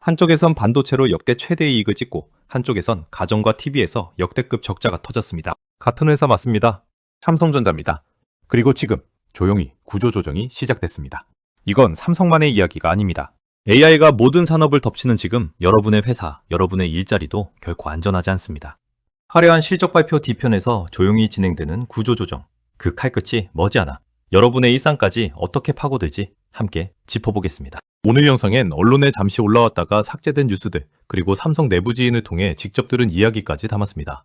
한쪽에선 반도체로 역대 최대 이익을 찍고 한쪽에선 가전과 TV에서 역대급 적자가 터졌습니다. 같은 회사 맞습니다. 삼성전자입니다. 그리고 지금 조용히 구조조정이 시작됐습니다. 이건 삼성만의 이야기가 아닙니다. AI가 모든 산업을 덮치는 지금 여러분의 회사, 여러분의 일자리도 결코 안전하지 않습니다. 화려한 실적 발표 뒤편에서 조용히 진행되는 구조조정, 그 칼끝이 머지않아 여러분의 일상까지 어떻게 파고들지 함께 짚어보겠습니다. 오늘 영상엔 언론에 잠시 올라왔다가 삭제된 뉴스들, 그리고 삼성 내부 지인을 통해 직접 들은 이야기까지 담았습니다.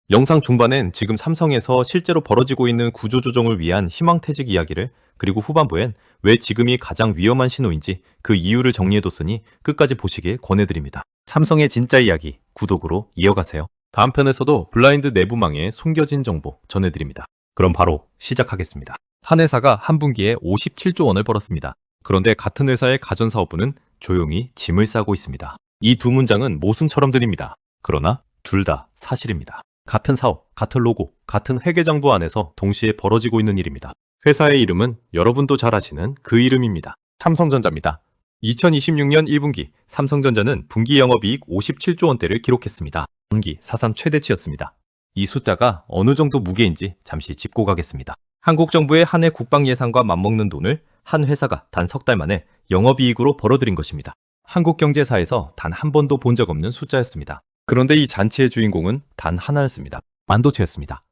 영상 중반엔 지금 삼성에서 실제로 벌어지고 있는 구조조정을 위한 희망퇴직 이야기를, 그리고 후반부엔 왜 지금이 가장 위험한 신호인지 그 이유를 정리해뒀으니 끝까지 보시길 권해드립니다. 삼성의 진짜 이야기, 구독으로 이어가세요. 다음 편에서도 블라인드 내부망의 숨겨진 정보 전해드립니다. 그럼 바로 시작하겠습니다. 한 회사가 한 분기에 57조 원을 벌었습니다. 그런데 같은 회사의 가전사업부는 조용히 짐을 싸고 있습니다. 이 두 문장은 모순처럼 들립니다. 그러나 둘 다 사실입니다. 같은 사업, 같은 로고, 같은 회계장부 안에서 동시에 벌어지고 있는 일입니다. 회사의 이름은 여러분도 잘 아시는 그 이름입니다. 삼성전자입니다. 2026년 1분기 삼성전자는 분기 영업이익 57조 원대를 기록했습니다. 분기 사상 최대치였습니다. 이 숫자가 어느 정도 무게인지 잠시 짚고 가겠습니다. 한국 정부의 한 해 국방 예산과 맞먹는 돈을 한 회사가 단 석 달 만에 영업이익으로 벌어들인 것입니다. 한국 경제사에서 단 한 번도 본 적 없는 숫자였습니다. 그런데 이 잔치의 주인공은 단 하나였습니다. 반도체였습니다.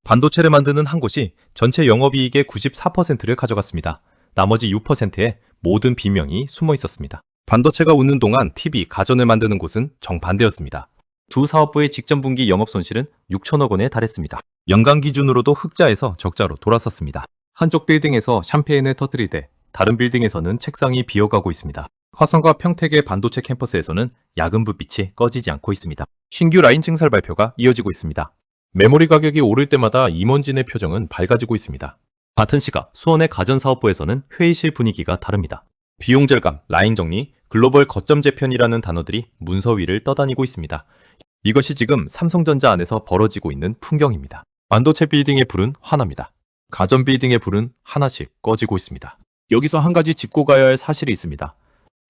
반도체를 만드는 한 곳이 전체 영업이익의 94%를 가져갔습니다. 나머지 6%에 모든 비명이 숨어 있었습니다. 반도체가 웃는 동안 TV, 가전을 만드는 곳은 정반대였습니다. 두 사업부의 직전 분기 영업 손실은 6천억 원에 달했습니다. 연간 기준으로도 흑자에서 적자로 돌아섰습니다. 한쪽 빌딩에서 샴페인을 터뜨리되 다른 빌딩에서는 책상이 비어가고 있습니다. 화성과 평택의 반도체 캠퍼스에서는 야근 불빛이 꺼지지 않고 있습니다. 신규 라인 증설 발표가 이어지고 있습니다. 메모리 가격이 오를 때마다 임원진의 표정은 밝아지고 있습니다. 같은 시각 수원의 가전사업부에서는 회의실 분위기가 다릅니다. 비용 절감, 라인 정리, 글로벌 거점 재편이라는 단어들이 문서 위를 떠다니고 있습니다. 이것이 지금 삼성전자 안에서 벌어지고 있는 풍경입니다. 반도체 빌딩의 불은 환합니다. 가전 빌딩의 불은 하나씩 꺼지고 있습니다. 여기서 한 가지 짚고 가야 할 사실이 있습니다.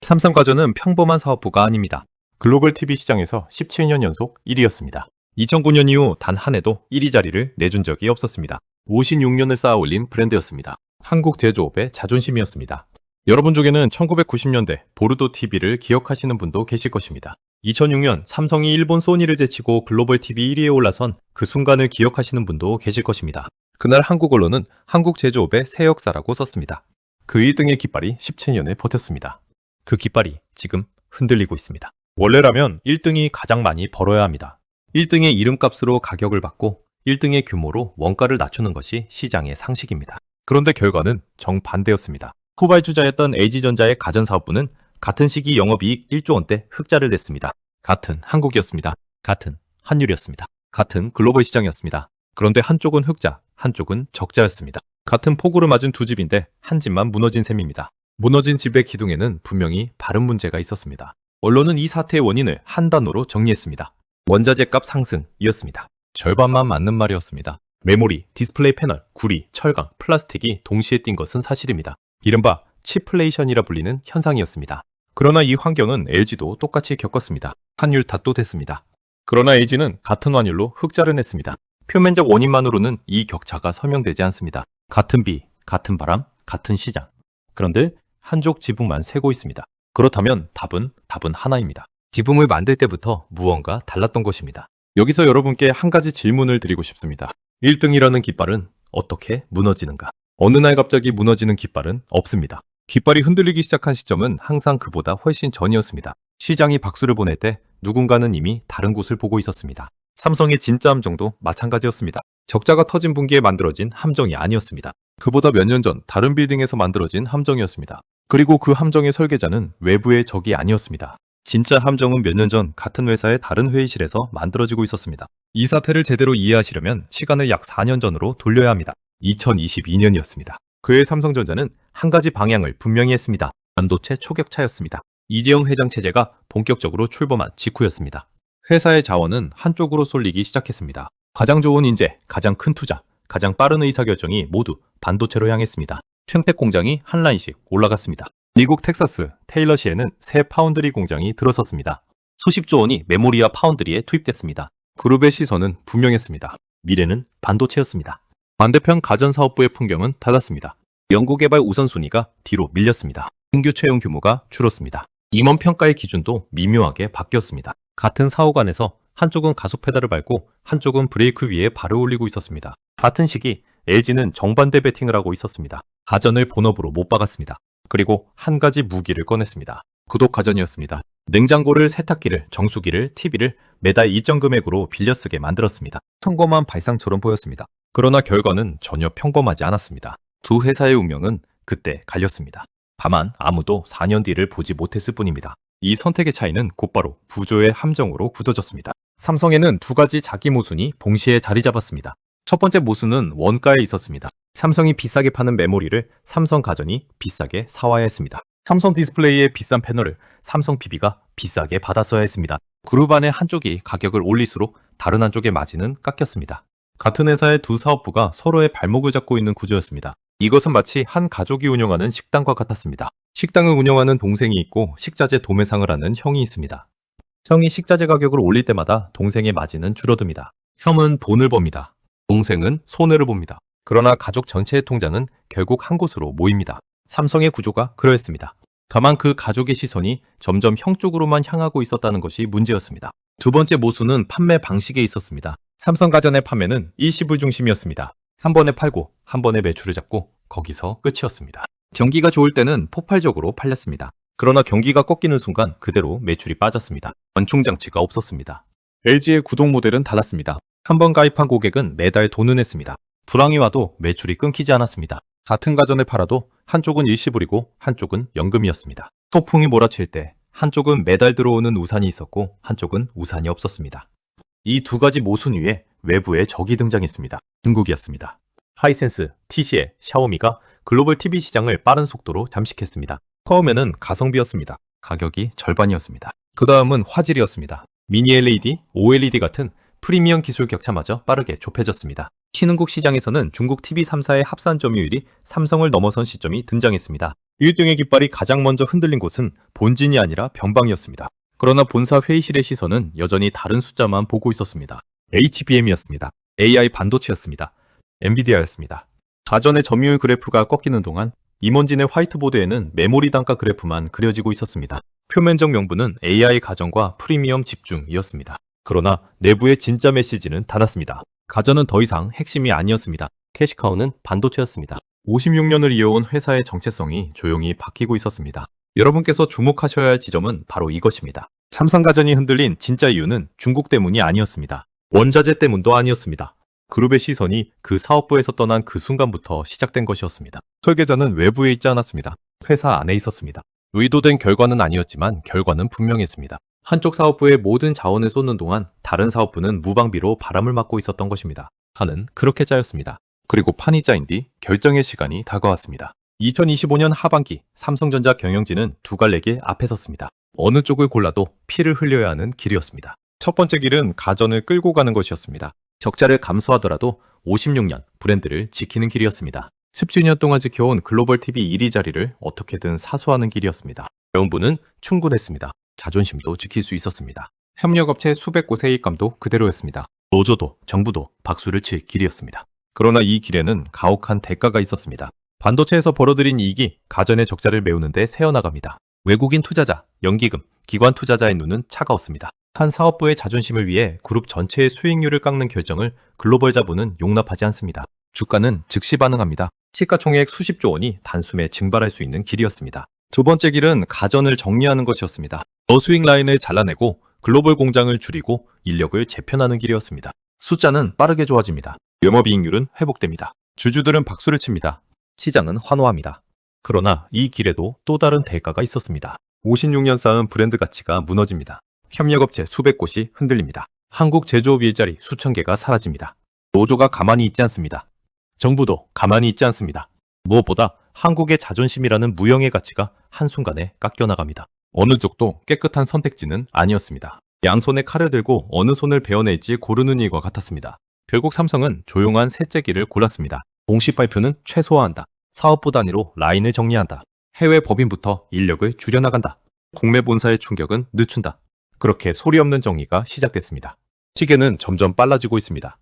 삼성가전은 평범한 사업부가 아닙니다. 글로벌 TV 시장에서 17년 연속 1위였습니다. 2009년 이후 단 한 해도 1위 자리를 내준 적이 없었습니다. 56년을 쌓아 올린 브랜드였습니다. 한국 제조업의 자존심이었습니다. 여러분 중에는 1990년대 보르도 TV를 기억하시는 분도 계실 것입니다. 2006년 삼성이 일본 소니를 제치고 글로벌 TV 1위에 올라선 그 순간을 기억하시는 분도 계실 것입니다. 그날 한국 언론은 한국 제조업의 새 역사라고 썼습니다. 그 1등의 깃발이 17년을 버텼습니다. 그 깃발이 지금 흔들리고 있습니다. 원래라면 1등이 가장 많이 벌어야 합니다. 1등의 이름값으로 가격을 받고 1등의 규모로 원가를 낮추는 것이 시장의 상식입니다. 그런데 결과는 정반대였습니다. 후발주자였던 LG전자의 가전사업부는 같은 시기 영업이익 1조 원대 흑자를 냈습니다. 같은 한국이었습니다. 같은 환율이었습니다. 같은 글로벌 시장이었습니다. 그런데 한쪽은 흑자, 한쪽은 적자였습니다. 같은 폭우를 맞은 두 집인데 한 집만 무너진 셈입니다. 무너진 집의 기둥에는 분명히 다른 문제가 있었습니다. 언론은 이 사태의 원인을 한 단어로 정리했습니다. 원자재값 상승이었습니다. 절반만 맞는 말이었습니다. 메모리, 디스플레이 패널, 구리, 철강, 플라스틱이 동시에 뛴 것은 사실입니다. 이른바 치플레이션이라 불리는 현상이었습니다. 그러나 이 환경은 LG도 똑같이 겪었습니다. 환율 탓도 됐습니다. 그러나 LG는 같은 환율로 흑자를 냈습니다. 표면적 원인만으로는 이 격차가 설명되지 않습니다. 같은 비, 같은 바람, 같은 시장. 그런데 한쪽 지붕만 새고 있습니다. 그렇다면 답은 하나입니다. 지붕을 만들 때부터 무언가 달랐던 것입니다. 여기서 여러분께 한 가지 질문을 드리고 싶습니다. 1등이라는 깃발은 어떻게 무너지는가? 어느 날 갑자기 무너지는 깃발은 없습니다. 깃발이 흔들리기 시작한 시점은 항상 그보다 훨씬 전이었습니다. 시장이 박수를 보낼 때 누군가는 이미 다른 곳을 보고 있었습니다. 삼성의 진짜 함정도 마찬가지였습니다. 적자가 터진 분기에 만들어진 함정이 아니었습니다. 그보다 몇 년 전 다른 빌딩에서 만들어진 함정이었습니다. 그리고 그 함정의 설계자는 외부의 적이 아니었습니다. 진짜 함정은 몇 년 전 같은 회사의 다른 회의실에서 만들어지고 있었습니다. 이 사태를 제대로 이해하시려면 시간을 약 4년 전으로 돌려야 합니다. 2022년이었습니다. 그해 삼성전자는 한 가지 방향을 분명히 했습니다. 반도체 초격차였습니다. 이재용 회장 체제가 본격적으로 출범한 직후였습니다. 회사의 자원은 한쪽으로 쏠리기 시작했습니다. 가장 좋은 인재, 가장 큰 투자, 가장 빠른 의사결정이 모두 반도체로 향했습니다. 평택 공장이 한 라인씩 올라갔습니다. 미국 텍사스 테일러시에는 새 파운드리 공장이 들어섰습니다. 수십조 원이 메모리와 파운드리에 투입됐습니다. 그룹의 시선은 분명했습니다. 미래는 반도체였습니다. 반대편 가전사업부의 풍경은 달랐습니다. 연구개발 우선순위가 뒤로 밀렸습니다. 신규 채용 규모가 줄었습니다. 임원 평가의 기준도 미묘하게 바뀌었습니다. 같은 사옥 안에서 한쪽은 가속 페달을 밟고 한쪽은 브레이크 위에 발을 올리고 있었습니다. 같은 시기 LG는 정반대 배팅을 하고 있었습니다. 가전을 본업으로 못 박았습니다. 그리고 한 가지 무기를 꺼냈습니다. 구독 가전이었습니다. 냉장고를, 세탁기를, 정수기를, TV를 매달 일정 금액으로 빌려 쓰게 만들었습니다. 평범한 발상처럼 보였습니다. 그러나 결과는 전혀 평범하지 않았습니다. 두 회사의 운명은 그때 갈렸습니다. 다만 아무도 4년 뒤를 보지 못했을 뿐입니다. 이 선택의 차이는 곧바로 부조의 함정으로 굳어졌습니다. 삼성에는 두 가지 자기 모순이 동시에 자리 잡았습니다. 첫 번째 모순은 원가에 있었습니다. 삼성이 비싸게 파는 메모리를 삼성가전이 비싸게 사와야 했습니다. 삼성 디스플레이의 비싼 패널을 삼성 PB가 비싸게 받았어야 했습니다. 그룹 안의 한쪽이 가격을 올릴수록 다른 한쪽의 마진은 깎였습니다. 같은 회사의 두 사업부가 서로의 발목을 잡고 있는 구조였습니다. 이것은 마치 한 가족이 운영하는 식당과 같았습니다. 식당을 운영하는 동생이 있고 식자재 도매상을 하는 형이 있습니다. 형이 식자재 가격을 올릴 때마다 동생의 마진은 줄어듭니다. 형은 돈을 법니다. 동생은 손해를 봅니다. 그러나 가족 전체의 통장은 결국 한 곳으로 모입니다. 삼성의 구조가 그러했습니다. 다만 그 가족의 시선이 점점 형 쪽으로만 향하고 있었다는 것이 문제였습니다. 두 번째 모순은 판매 방식에 있었습니다. 삼성가전의 판매는 일시불 중심이었습니다. 한 번에 팔고 한 번에 매출을 잡고 거기서 끝이었습니다. 경기가 좋을 때는 폭발적으로 팔렸습니다. 그러나 경기가 꺾이는 순간 그대로 매출이 빠졌습니다. 원충장치가 없었습니다. LG의 구독 모델은 달랐습니다. 한 번 가입한 고객은 매달 돈을 냈습니다. 불황이 와도 매출이 끊기지 않았습니다. 같은 가전을 팔아도 한쪽은 일시불이고 한쪽은 연금이었습니다. 소풍이 몰아칠 때 한쪽은 매달 들어오는 우산이 있었고 한쪽은 우산이 없었습니다. 이 두 가지 모순 위에 외부의 적이 등장했습니다. 중국이었습니다. 하이센스, TCL, 샤오미가 글로벌 TV 시장을 빠른 속도로 잠식했습니다. 처음에는 가성비였습니다. 가격이 절반이었습니다. 그 다음은 화질이었습니다. 미니 LED, OLED 같은 프리미엄 기술 격차마저 빠르게 좁혀졌습니다. 신흥국 시장에서는 중국 TV 3사의 합산 점유율이 삼성을 넘어선 시점이 등장했습니다. 1등의 깃발이 가장 먼저 흔들린 곳은 본진이 아니라 변방이었습니다. 그러나 본사 회의실의 시선은 여전히 다른 숫자만 보고 있었습니다. HBM이었습니다. AI 반도체였습니다. 엔비디아였습니다. 가전의 점유율 그래프가 꺾이는 동안 임원진의 화이트보드에는 메모리 단가 그래프만 그려지고 있었습니다. 표면적 명분은 AI 가전과 프리미엄 집중이었습니다. 그러나 내부의 진짜 메시지는 달랐습니다. 가전은 더 이상 핵심이 아니었습니다. 캐시카우는 반도체였습니다. 56년을 이어온 회사의 정체성이 조용히 바뀌고 있었습니다. 여러분께서 주목하셔야 할 지점은 바로 이것입니다. 삼성가전이 흔들린 진짜 이유는 중국 때문이 아니었습니다. 원자재 때문도 아니었습니다. 그룹의 시선이 그 사업부에서 떠난 그 순간부터 시작된 것이었습니다. 설계자는 외부에 있지 않았습니다. 회사 안에 있었습니다. 의도된 결과는 아니었지만 결과는 분명했습니다. 한쪽 사업부에 모든 자원을 쏟는 동안 다른 사업부는 무방비로 바람을 맞고 있었던 것입니다. 판은 그렇게 짜였습니다. 그리고 판이 짜인 뒤 결정의 시간이 다가왔습니다. 2025년 하반기 삼성전자 경영진은 두 갈래 길 앞에 섰습니다. 어느 쪽을 골라도 피를 흘려야 하는 길이었습니다. 첫 번째 길은 가전을 끌고 가는 것이었습니다. 적자를 감수하더라도 56년 브랜드를 지키는 길이었습니다. 17년 동안 지켜온 글로벌 TV 1위 자리를 어떻게든 사수하는 길이었습니다. 명분은 충분했습니다. 자존심도 지킬 수 있었습니다. 협력업체 수백 곳의 입감도 그대로였습니다. 노조도 정부도 박수를 칠 길이었습니다. 그러나 이 길에는 가혹한 대가가 있었습니다. 반도체에서 벌어들인 이익이 가전의 적자를 메우는 데 새어나갑니다. 외국인 투자자, 연기금, 기관 투자자의 눈은 차가웠습니다. 한 사업부의 자존심을 위해 그룹 전체의 수익률을 깎는 결정을 글로벌 자본은 용납하지 않습니다. 주가는 즉시 반응합니다. 시가총액 수십조 원이 단숨에 증발할 수 있는 길이었습니다. 두 번째 길은 가전을 정리하는 것이었습니다. 저수익 라인을 잘라내고 글로벌 공장을 줄이고 인력을 재편하는 길이었습니다. 숫자는 빠르게 좋아집니다. 영업이익률은 회복됩니다. 주주들은 박수를 칩니다. 시장은 환호합니다. 그러나 이 길에도 또 다른 대가가 있었습니다. 56년 쌓은 브랜드 가치가 무너집니다. 협력업체 수백 곳이 흔들립니다. 한국 제조업 일자리 수천 개가 사라집니다. 노조가 가만히 있지 않습니다. 정부도 가만히 있지 않습니다. 무엇보다 한국의 자존심이라는 무형의 가치가 한순간에 깎여나갑니다. 어느 쪽도 깨끗한 선택지는 아니었습니다. 양손에 칼을 들고 어느 손을 베어낼지 고르는 일과 같았습니다. 결국 삼성은 조용한 셋째 길을 골랐습니다. 공식 발표는 최소화한다. 사업부 단위로 라인을 정리한다. 해외 법인부터 인력을 줄여나간다. 공매 본사의 충격은 늦춘다. 그렇게 소리 없는 정리가 시작됐습니다. 시계는 점점 빨라지고 있습니다.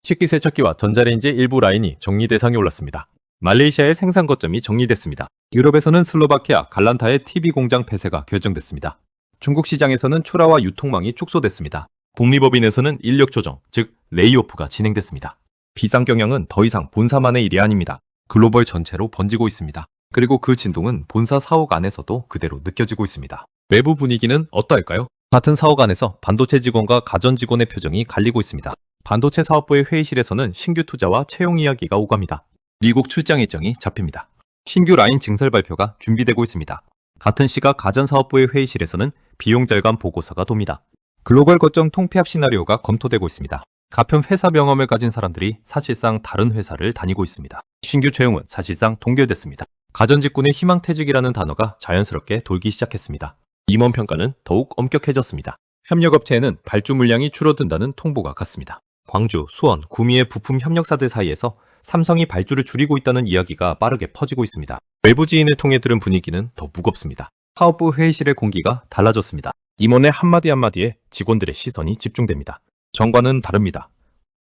식기세척기와 전자레인지 일부 라인이 정리 대상에 올랐습니다. 말레이시아의 생산 거점이 정리됐습니다. 유럽에서는 슬로바키아 갈란타의 TV 공장 폐쇄가 결정됐습니다. 중국 시장에서는 출하와 유통망이 축소됐습니다. 북미 법인에서는 인력 조정, 즉 레이오프가 진행됐습니다. 비상경영은 더 이상 본사만의 일이 아닙니다. 글로벌 전체로 번지고 있습니다. 그리고 그 진동은 본사 사옥 안에서도 그대로 느껴지고 있습니다. 외부 분위기는 어떠할까요? 같은 사옥 안에서 반도체 직원과 가전 직원의 표정이 갈리고 있습니다. 반도체 사업부의 회의실에서는 신규 투자와 채용 이야기가 오갑니다. 미국 출장 일정이 잡힙니다. 신규 라인 증설 발표가 준비되고 있습니다. 같은 시각 가전 사업부의 회의실에서는 비용 절감 보고서가 돕니다. 글로벌 거점 통폐합 시나리오가 검토되고 있습니다. 가평 회사 명함을 가진 사람들이 사실상 다른 회사를 다니고 있습니다. 신규 채용은 사실상 동결됐습니다. 가전직군의 희망퇴직이라는 단어가 자연스럽게 돌기 시작했습니다. 임원 평가는 더욱 엄격해졌습니다. 협력업체에는 발주 물량이 줄어든다는 통보가 갔습니다. 광주, 수원, 구미의 부품 협력사들 사이에서 삼성이 발주를 줄이고 있다는 이야기가 빠르게 퍼지고 있습니다. 외부 지인을 통해 들은 분위기는 더 무겁습니다. 사업부 회의실의 공기가 달라졌습니다. 임원의 한마디 한마디에 직원들의 시선이 집중됩니다. 정과는 다릅니다.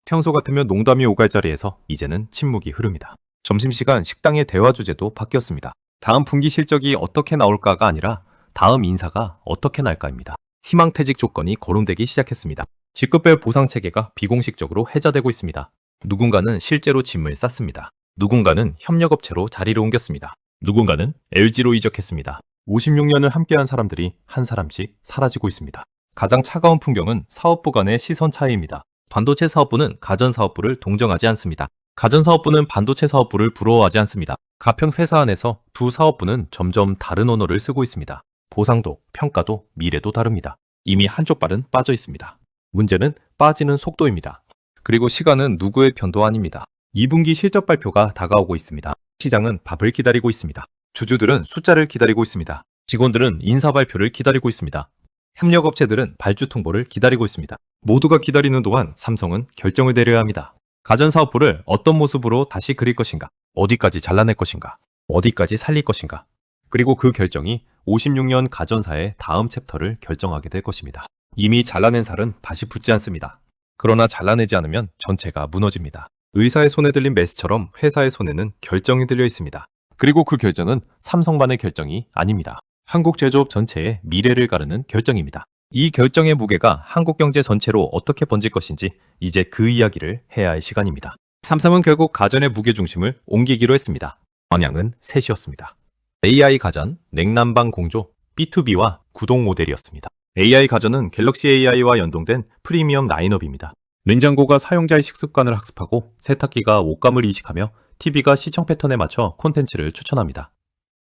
평소 같으면 농담이 오갈 자리에서 이제는 침묵이 흐릅니다. 점심시간 식당의 대화 주제도 바뀌었습니다. 다음 분기 실적이 어떻게 나올까가 아니라 다음 인사가 어떻게 날까입니다. 희망퇴직 조건이 거론되기 시작했습니다. 직급별 보상 체계가 비공식적으로 해자되고 있습니다. 누군가는 실제로 짐을 쌌습니다. 누군가는 협력업체로 자리를 옮겼습니다. 누군가는 LG로 이적했습니다. 56년을 함께한 사람들이 한 사람씩 사라지고 있습니다. 가장 차가운 풍경은 사업부 간의 시선 차이입니다. 반도체 사업부는 가전 사업부를 동정하지 않습니다. 가전 사업부는 반도체 사업부를 부러워하지 않습니다. 가평 회사 안에서 두 사업부는 점점 다른 언어를 쓰고 있습니다. 보상도, 평가도, 미래도 다릅니다. 이미 한쪽 발은 빠져 있습니다. 문제는 빠지는 속도입니다. 그리고 시간은 누구의 편도 아닙니다. 2분기 실적 발표가 다가오고 있습니다. 시장은 밥을 기다리고 있습니다. 주주들은 숫자를 기다리고 있습니다. 직원들은 인사 발표를 기다리고 있습니다. 협력업체들은 발주 통보를 기다리고 있습니다. 모두가 기다리는 동안 삼성은 결정을 내려야 합니다. 가전사업부를 어떤 모습으로 다시 그릴 것인가? 어디까지 잘라낼 것인가? 어디까지 살릴 것인가? 그리고 그 결정이 56년 가전사의 다음 챕터를 결정하게 될 것입니다. 이미 잘라낸 살은 다시 붙지 않습니다. 그러나 잘라내지 않으면 전체가 무너집니다. 의사의 손에 들린 메스처럼 회사의 손에는 결정이 들려 있습니다. 그리고 그 결정은 삼성만의 결정이 아닙니다. 한국 제조업 전체의 미래를 가르는 결정입니다. 이 결정의 무게가 한국 경제 전체로 어떻게 번질 것인지 이제 그 이야기를 해야 할 시간입니다. 삼성은 결국 가전의 무게중심을 옮기기로 했습니다. 방향은 셋이었습니다. AI 가전, 냉난방 공조, B2B와 구동 모델이었습니다. AI 가전은 갤럭시 AI와 연동된 프리미엄 라인업입니다. 냉장고가 사용자의 식습관을 학습하고 세탁기가 옷감을 이식하며 TV가 시청 패턴에 맞춰 콘텐츠를 추천합니다.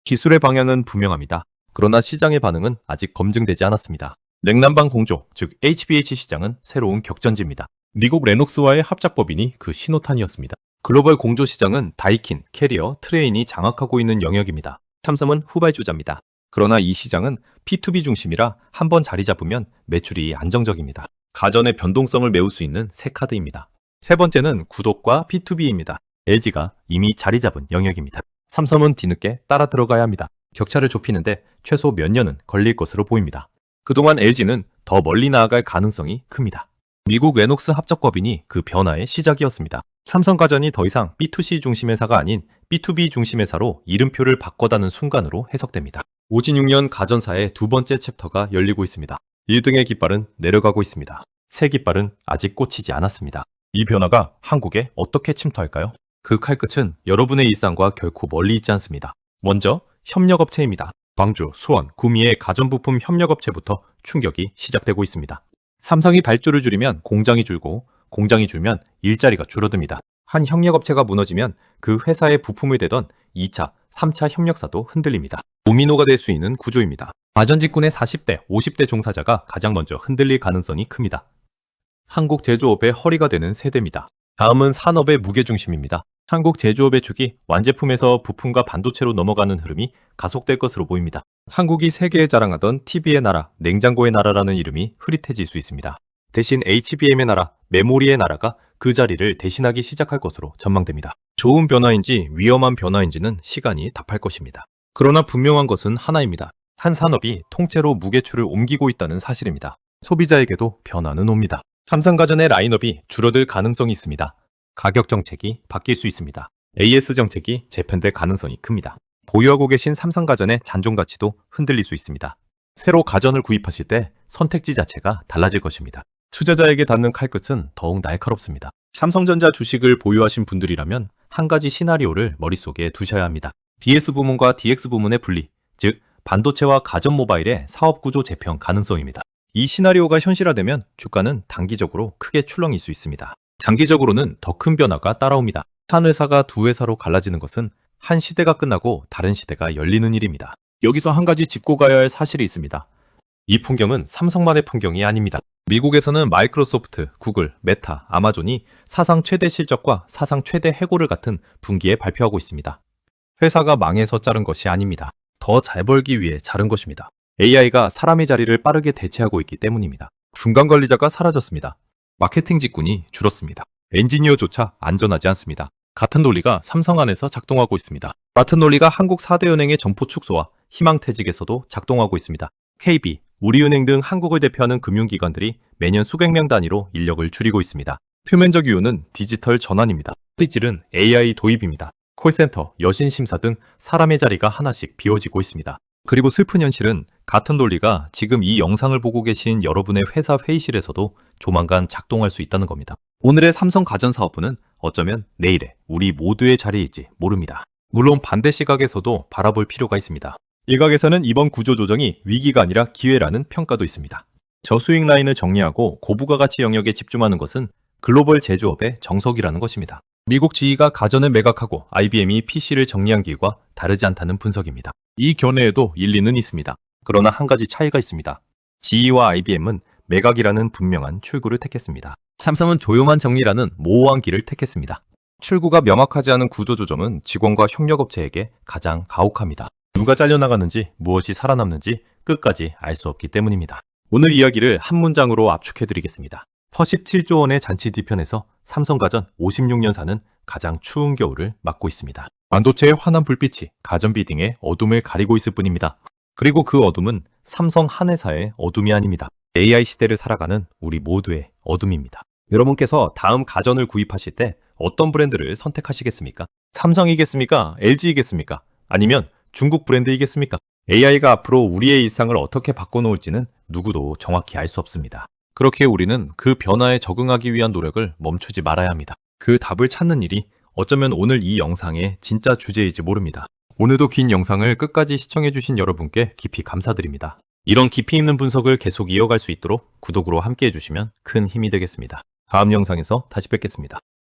기술의 방향은 분명합니다. 그러나 시장의 반응은 아직 검증되지 않았습니다. 냉난방 공조, 즉 HBH 시장은 새로운 격전지입니다. 미국 레녹스와의 합작법인이 그 신호탄이었습니다. 글로벌 공조 시장은 다이킨, 캐리어, 트레인이 장악하고 있는 영역입니다. 삼성은 후발주자입니다. 그러나 이 시장은 P2B 중심이라 한번 자리 잡으면 매출이 안정적입니다. 가전의 변동성을 메울 수 있는 새 카드입니다. 세 번째는 구독과 P2B입니다. LG가 이미 자리 잡은 영역입니다. 삼성은 뒤늦게 따라 들어가야 합니다. 격차를 좁히는데 최소 몇 년은 걸릴 것으로 보입니다. 그동안 LG는 더 멀리 나아갈 가능성이 큽니다. 미국 레녹스 합작법인이 그 변화의 시작이었습니다. 삼성가전이 더 이상 B2C 중심 회사가 아닌 B2B 중심 회사로 이름표를 바꿔다는 순간으로 해석됩니다. 56년 가전사의 두 번째 챕터가 열리고 있습니다. 1등의 깃발은 내려가고 있습니다. 새 깃발은 아직 꽂히지 않았습니다. 이 변화가 한국에 어떻게 침투할까요? 그 칼끝은 여러분의 일상과 결코 멀리 있지 않습니다. 먼저 협력업체입니다. 광주, 수원, 구미의 가전부품 협력업체부터 충격이 시작되고 있습니다. 삼성이 발주를 줄이면 공장이 줄고 공장이 줄면 일자리가 줄어듭니다. 한 협력업체가 무너지면 그 회사의 부품을 대던 2차, 3차 협력사도 흔들립니다. 도미노가 될 수 있는 구조입니다. 가전직군의 40대, 50대 종사자가 가장 먼저 흔들릴 가능성이 큽니다. 한국 제조업의 허리가 되는 세대입니다. 다음은 산업의 무게중심입니다. 한국 제조업의 축이 완제품에서 부품과 반도체로 넘어가는 흐름이 가속될 것으로 보입니다. 한국이 세계에 자랑하던 TV의 나라, 냉장고의 나라라는 이름이 흐릿해질 수 있습니다. 대신 HBM의 나라, 메모리의 나라가 그 자리를 대신하기 시작할 것으로 전망됩니다. 좋은 변화인지 위험한 변화인지는 시간이 답할 것입니다. 그러나 분명한 것은 하나입니다. 한 산업이 통째로 무게추를 옮기고 있다는 사실입니다. 소비자에게도 변화는 옵니다. 삼성가전의 라인업이 줄어들 가능성이 있습니다. 가격 정책이 바뀔 수 있습니다. AS 정책이 재편될 가능성이 큽니다. 보유하고 계신 삼성가전의 잔존 가치도 흔들릴 수 있습니다. 새로 가전을 구입하실 때 선택지 자체가 달라질 것입니다. 투자자에게 닿는 칼끝은 더욱 날카롭습니다. 삼성전자 주식을 보유하신 분들이라면 한 가지 시나리오를 머릿속에 두셔야 합니다. DS 부문과 DX 부문의 분리, 즉 반도체와 가전 모바일의 사업 구조 재편 가능성입니다. 이 시나리오가 현실화되면 주가는 단기적으로 크게 출렁일 수 있습니다. 장기적으로는 더 큰 변화가 따라옵니다. 한 회사가 두 회사로 갈라지는 것은 한 시대가 끝나고 다른 시대가 열리는 일입니다. 여기서 한 가지 짚고 가야 할 사실이 있습니다. 이 풍경은 삼성만의 풍경이 아닙니다. 미국에서는 마이크로소프트, 구글, 메타, 아마존이 사상 최대 실적과 사상 최대 해고를 같은 분기에 발표하고 있습니다. 회사가 망해서 자른 것이 아닙니다. 더 잘 벌기 위해 자른 것입니다. AI가 사람의 자리를 빠르게 대체하고 있기 때문입니다. 중간 관리자가 사라졌습니다. 마케팅 직군이 줄었습니다. 엔지니어조차 안전하지 않습니다. 같은 논리가 삼성 안에서 작동하고 있습니다. 같은 논리가 한국 4대 은행의 점포 축소와 희망퇴직에서도 작동하고 있습니다. KB, 우리은행 등 한국을 대표하는 금융기관들이 매년 수백 명 단위로 인력을 줄이고 있습니다. 표면적 이유는 디지털 전환입니다. 뿌리질은 AI 도입입니다. 콜센터, 여신심사 등 사람의 자리가 하나씩 비워지고 있습니다. 그리고 슬픈 현실은 같은 논리가 지금 이 영상을 보고 계신 여러분의 회사 회의실에서도 조만간 작동할 수 있다는 겁니다. 오늘의 삼성 가전사업부는 어쩌면 내일의 우리 모두의 자리일지 모릅니다. 물론 반대 시각에서도 바라볼 필요가 있습니다. 일각에서는 이번 구조조정이 위기가 아니라 기회라는 평가도 있습니다. 저수익 라인을 정리하고 고부가가치 영역에 집중하는 것은 글로벌 제조업의 정석이라는 것입니다. 미국 GE가 가전을 매각하고 IBM이 PC를 정리한 길과 다르지 않다는 분석입니다. 이 견해에도 일리는 있습니다. 그러나 한 가지 차이가 있습니다. GE와 IBM은 매각이라는 분명한 출구를 택했습니다. 삼성은 조용한 정리라는 모호한 길을 택했습니다. 출구가 명확하지 않은 구조조정은 직원과 협력업체에게 가장 가혹합니다. 누가 잘려나가는지 무엇이 살아남는지 끝까지 알 수 없기 때문입니다. 오늘 이야기를 한 문장으로 압축해드리겠습니다. 퍼 17조 원의 잔치 뒤편에서 삼성가전 56년사는 가장 추운 겨울을 맞고 있습니다. 반도체의 환한 불빛이 가전비 등의 어둠을 가리고 있을 뿐입니다. 그리고 그 어둠은 삼성 한 회사의 어둠이 아닙니다. AI 시대를 살아가는 우리 모두의 어둠입니다. 여러분께서 다음 가전을 구입하실 때 어떤 브랜드를 선택하시겠습니까? 삼성이겠습니까? LG이겠습니까? 아니면 중국 브랜드이겠습니까? AI가 앞으로 우리의 일상을 어떻게 바꿔놓을지는 누구도 정확히 알 수 없습니다. 그렇게 우리는 그 변화에 적응하기 위한 노력을 멈추지 말아야 합니다. 그 답을 찾는 일이 어쩌면 오늘 이 영상의 진짜 주제일지 모릅니다. 오늘도 긴 영상을 끝까지 시청해주신 여러분께 깊이 감사드립니다. 이런 깊이 있는 분석을 계속 이어갈 수 있도록 구독으로 함께 해주시면 큰 힘이 되겠습니다. 다음 영상에서 다시 뵙겠습니다.